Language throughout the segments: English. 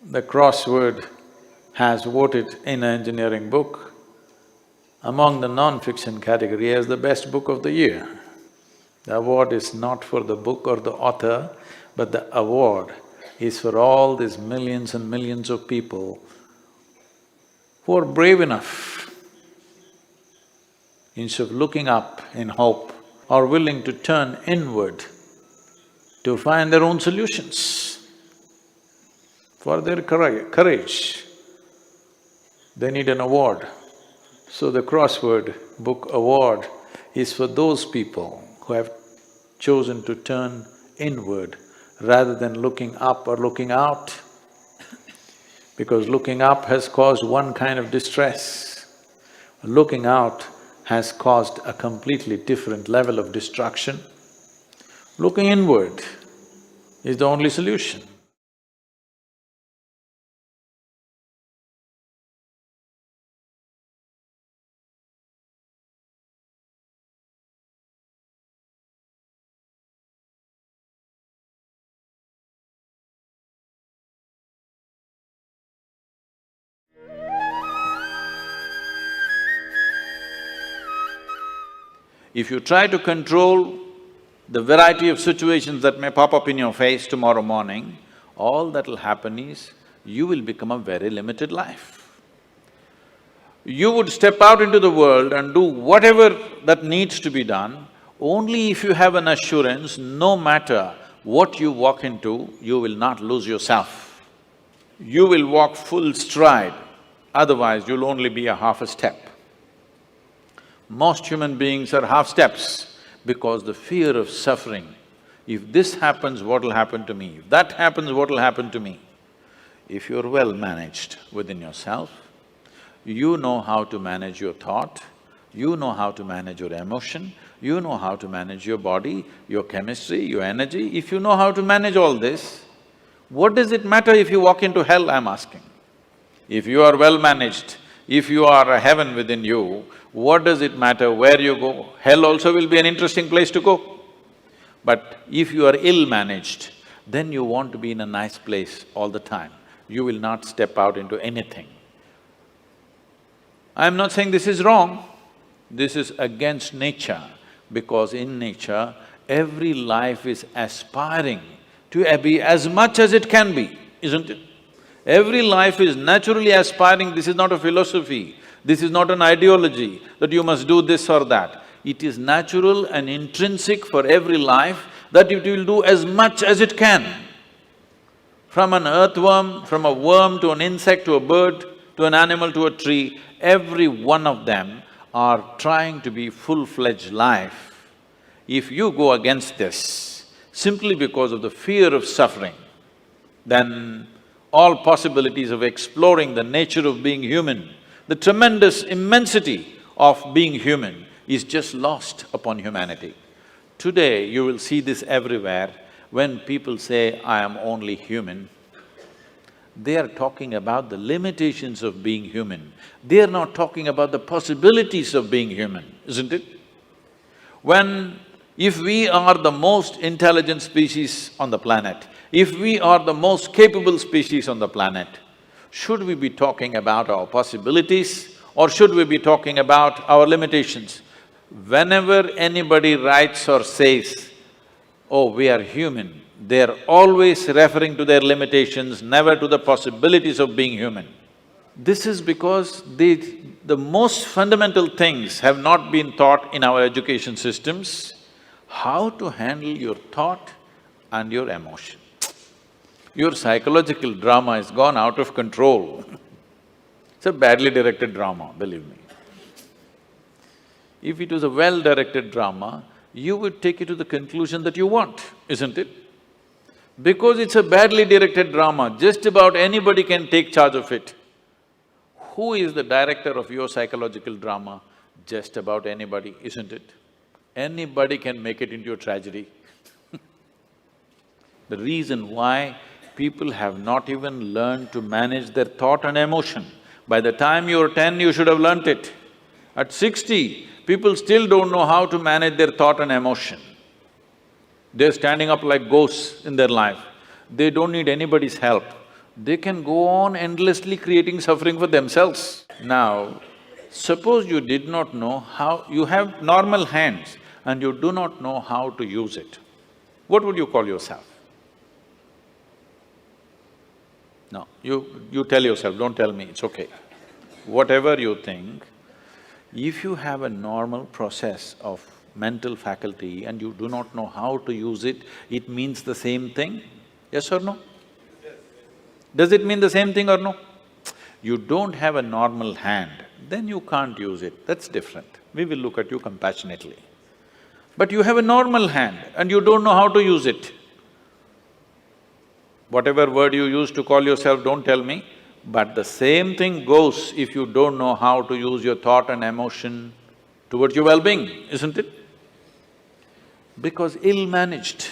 The crossword has voted in an engineering book among the non-fiction category as the best book of the year. The award is not for the book or the author, but the award is for all these millions and millions of people who are brave enough, instead of looking up in hope, are willing to turn inward to find their own solutions. For their courage, they need an award. So the crossword book award is for those people who have chosen to turn inward rather than looking up or looking out. Because looking up has caused one kind of distress, looking out has caused a completely different level of destruction. Looking inward is the only solution. If you try to control the variety of situations that may pop up in your face tomorrow morning, all that'll happen is you will become a very limited life. You would step out into the world and do whatever that needs to be done only if you have an assurance, no matter what you walk into, you will not lose yourself. You will walk full stride, otherwise you'll only be a half a step. Most human beings are half steps because the fear of suffering. If this happens, what'll happen to me? If that happens, what'll happen to me? If you're well managed within yourself, you know how to manage your thought, you know how to manage your emotion, you know how to manage your body, your chemistry, your energy. If you know how to manage all this, what does it matter if you walk into hell, I'm asking? If you are well managed, if you are a heaven within you, what does it matter where you go? Hell also will be an interesting place to go. But if you are ill-managed, then you want to be in a nice place all the time. You will not step out into anything. I'm not saying this is wrong, this is against nature, because in nature, every life is aspiring to be as much as it can be, isn't it? Every life is naturally aspiring, this is not a philosophy, this is not an ideology that you must do this or that. It is natural and intrinsic for every life that it will do as much as it can. From an earthworm, from a worm to an insect to a bird, to an animal to a tree, every one of them are trying to be full-fledged life. If you go against this simply because of the fear of suffering, then all possibilities of exploring the nature of being human, the tremendous immensity of being human is just lost upon humanity. Today, you will see this everywhere. When people say, I am only human, they are talking about the limitations of being human. They are not talking about the possibilities of being human, isn't it? If we are the most intelligent species on the planet, if we are the most capable species on the planet, should we be talking about our possibilities or should we be talking about our limitations? Whenever anybody writes or says, oh, we are human, they're always referring to their limitations, never to the possibilities of being human. This is because the most fundamental things have not been taught in our education systems, how to handle your thought and your emotion. Your psychological drama has gone out of control. It's a badly directed drama, believe me. If it was a well-directed drama, you would take it to the conclusion that you want, isn't it? Because it's a badly directed drama, just about anybody can take charge of it. Who is the director of your psychological drama? Just about anybody, isn't it? Anybody can make it into a tragedy. The reason why people have not even learned to manage their thought and emotion. By the time you're 10, you should have learnt it. At 60, people still don't know how to manage their thought and emotion. They're standing up like ghosts in their life. They don't need anybody's help. they can go on endlessly creating suffering for themselves. Now, suppose you did not know how… you have normal hands and you do not know how to use it, what would you call yourself? No, you tell yourself, don't tell me, it's okay. Whatever you think, if you have a normal process of mental faculty and you do not know how to use it, it means the same thing, yes or no? Does it mean the same thing or no? You don't have a normal hand, then you can't use it, that's different. We will look at you compassionately. But you have a normal hand and you don't know how to use it. Whatever word you use to call yourself, don't tell me, but the same thing goes if you don't know how to use your thought and emotion towards your well-being, isn't it? Because ill-managed,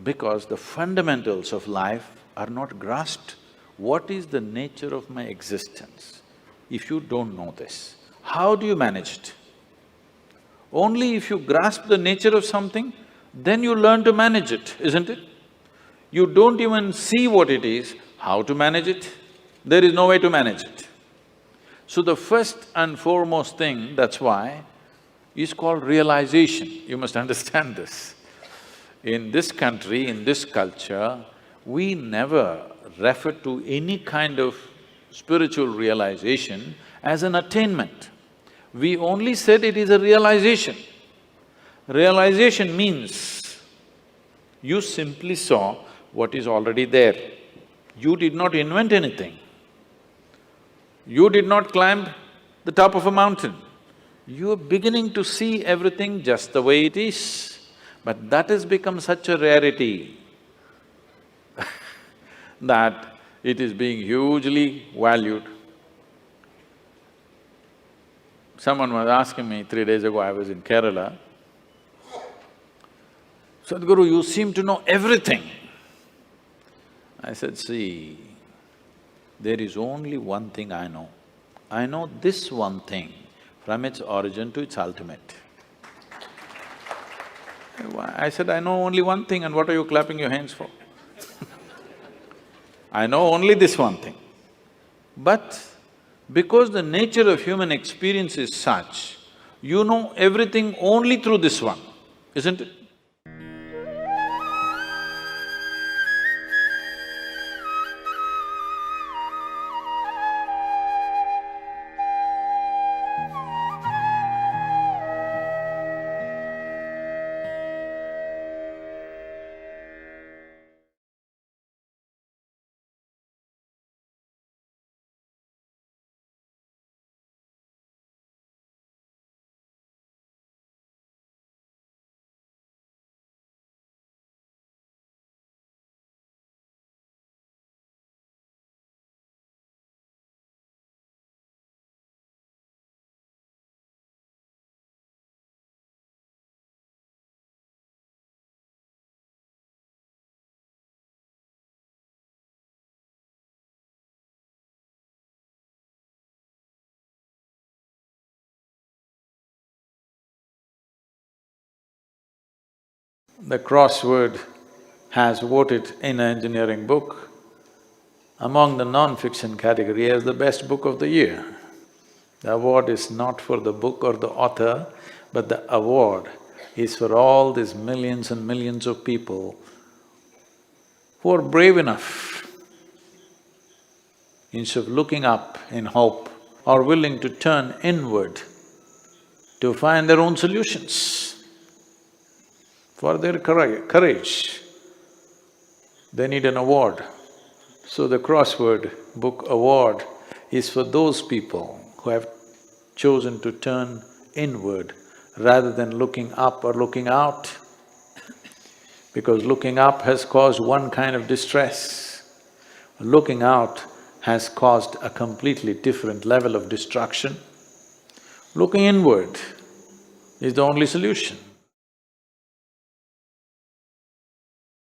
because the fundamentals of life are not grasped. What is the nature of my existence? If you don't know this, how do you manage it? Only if you grasp the nature of something, then you learn to manage it, isn't it? You don't even see what it is, how to manage it? There is no way to manage it. So the first and foremost thing, that's why, is called realization. You must understand this. In this country, in this culture, we never refer to any kind of spiritual realization as an attainment. We only said it is a realization. Realization means you simply saw what is already there. You did not invent anything. You did not climb the top of a mountain. You are beginning to see everything just the way it is. But that has become such a rarity that it is being hugely valued. Someone was asking me 3 days ago, I was in Kerala, "Sadhguru, you seem to know everything." I said, "See, there is only one thing I know. I know this one thing from its origin to its ultimate." I said, "I know only one thing, and what are you clapping your hands for?" I know only this one thing. But because the nature of human experience is such, you know everything only through this one, isn't it? The crossword has voted in an engineering book among the non-fiction category as the best book of the year. The award is not for the book or the author, but the award is for all these millions and millions of people who are brave enough, instead of looking up in hope, are willing to turn inward to find their own solutions. For their courage, they need an award. So the crossword book award is for those people who have chosen to turn inward rather than looking up or looking out. Because looking up has caused one kind of distress, looking out has caused a completely different level of destruction. Looking inward is the only solution.